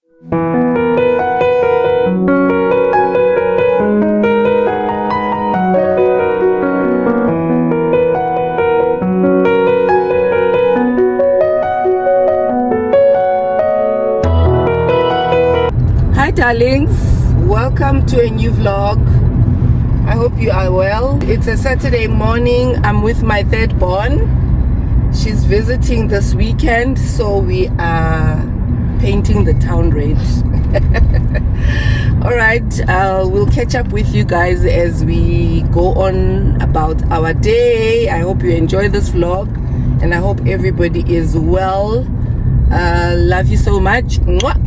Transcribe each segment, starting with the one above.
Hi darlings, welcome to a new vlog. I hope you are well. It's a Saturday morning. I'm with my third born. She's visiting this weekend, so we are painting the town red. All right, we'll catch up with you guys as we go on about our day. I hope you enjoy this vlog and I hope everybody is well. Love you so much. Mwah.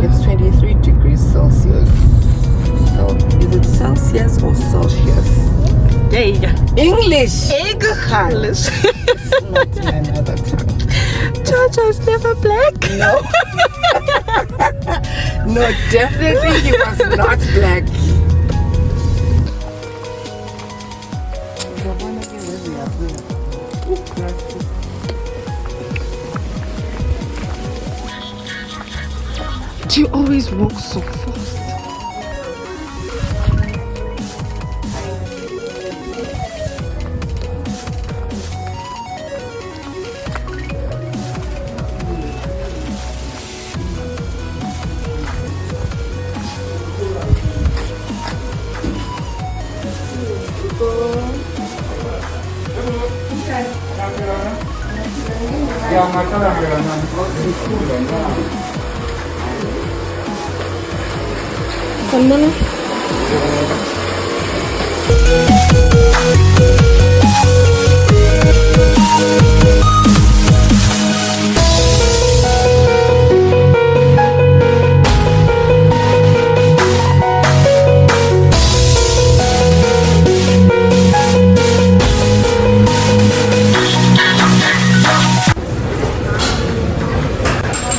It's 23 degrees Celsius. So, is it Celsius or Celsius? There you go. English! English. It's not my mother tongue. Georgia is never black. No. No, definitely he was not black. Do you always walk so fast? Con mono.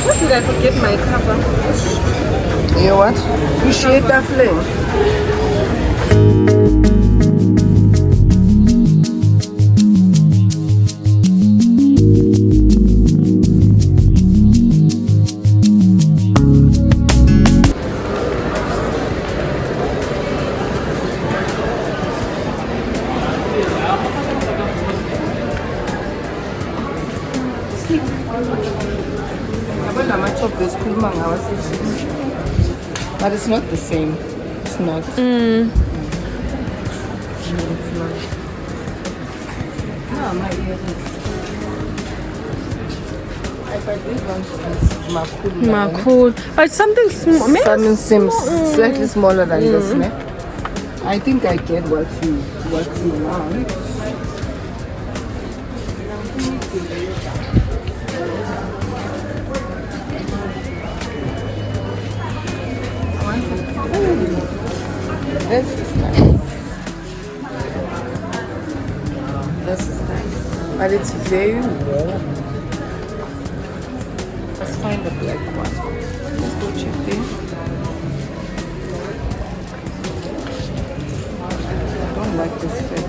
What did I forget my cover? You know what? Appreciate that flame. But it's not the same. It's not. It's not. No, my earrings. I thought this one is Macul. But something small. Something seems slightly smaller than this, ne? I think I get what you want. This is nice. This is nice. But it's very warm. Let's find the black one. Let's go check there. I don't like this fabric.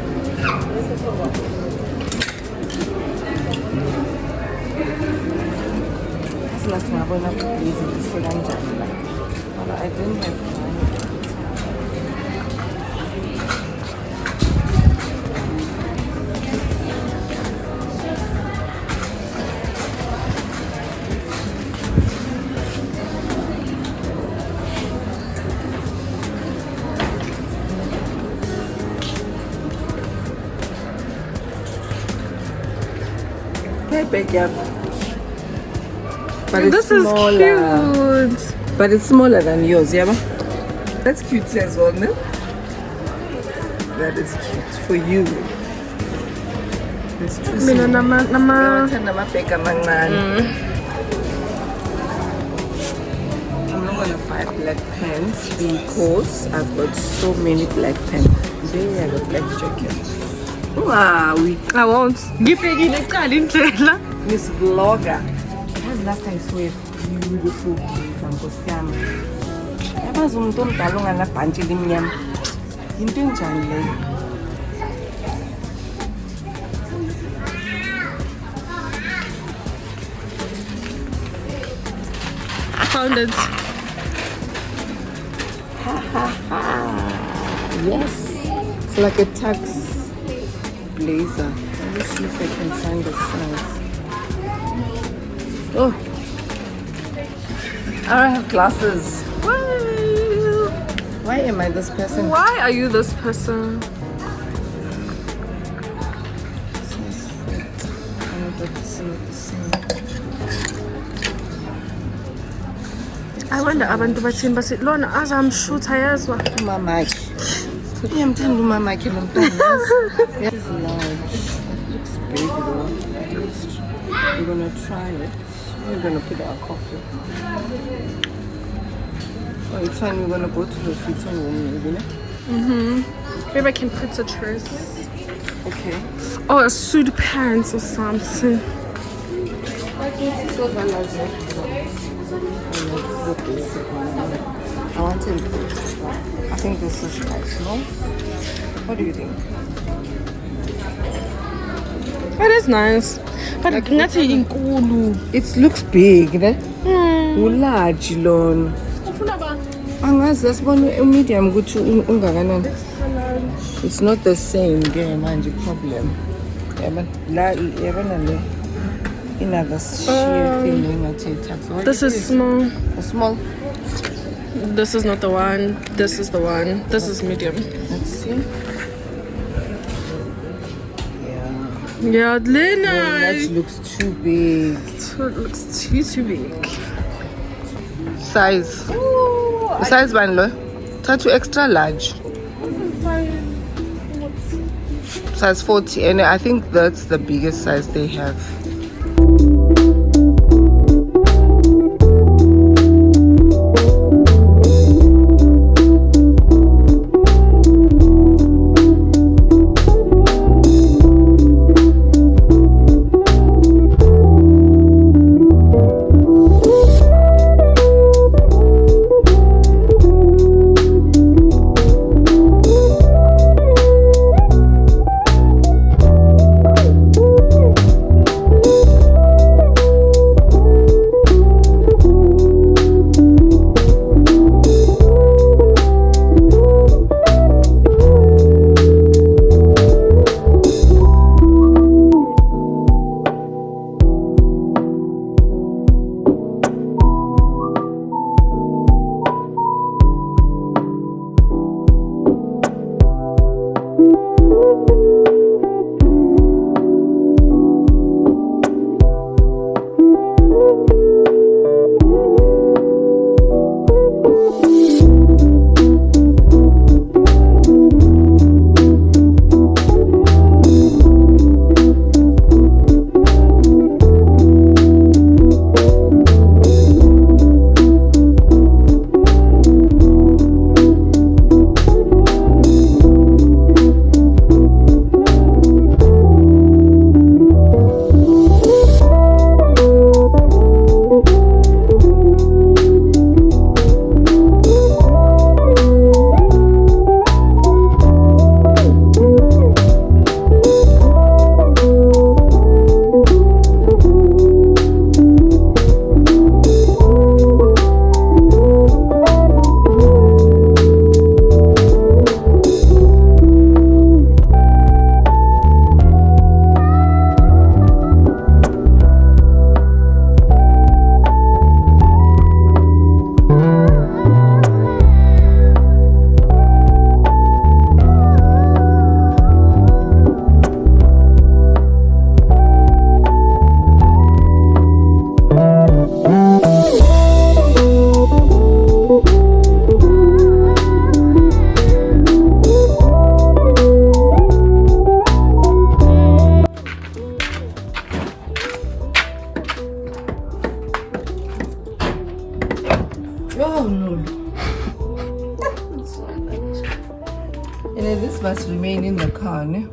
That's last time I went up to Blaze and said I'm but I didn't have time. Big up. But This is cute. But it's smaller than yours, yeah? That's cute as well, no? That is cute for you. It's too small. I'm not gonna fight black pants because I've got so many black pants. There are the black jackets. Wow, I won't. Ngifekile ecala indlela. Miss Vlogger. That's last I saw a beautiful Nkosi yami. Yabazi umuntu omdala onganabhantshi elimnyama. Into enjani leyo? I found it. Yes. It's like a tux blazer. Let me see if I can find the size. Oh. I don't have glasses. Why am I this person? Why are you this person? I wonder abantu bathini bathi lona azamshutha yazwa. Umamakhe. Ngiyamthanda umamakhe lo mntwana. This is large. It looks big though. We're gonna try it. We're gonna put our coffee. Oh, it's fine. We're gonna go to the fitting room, maybe. Maybe I can put a dress. Okay. Oh, a suit pants or something. I wanted. I think this is nice, no? What do you think? It is nice. But like, ngathi inkulu. It looks big, ne? Large lona. Angazi asibona medium ukuthi ungakanani. It's not the same ke manje problem. Yabona la yabona le another sheer thing engathi tax. This is small. A small. This is not the one. This is the one. This is medium. Let's see. Yeah, Lena. That looks too big. It looks too big. Size. Size one lo. Tattoo extra large. Size 40, and I think that's the biggest size they have. This must remain in the car, ne?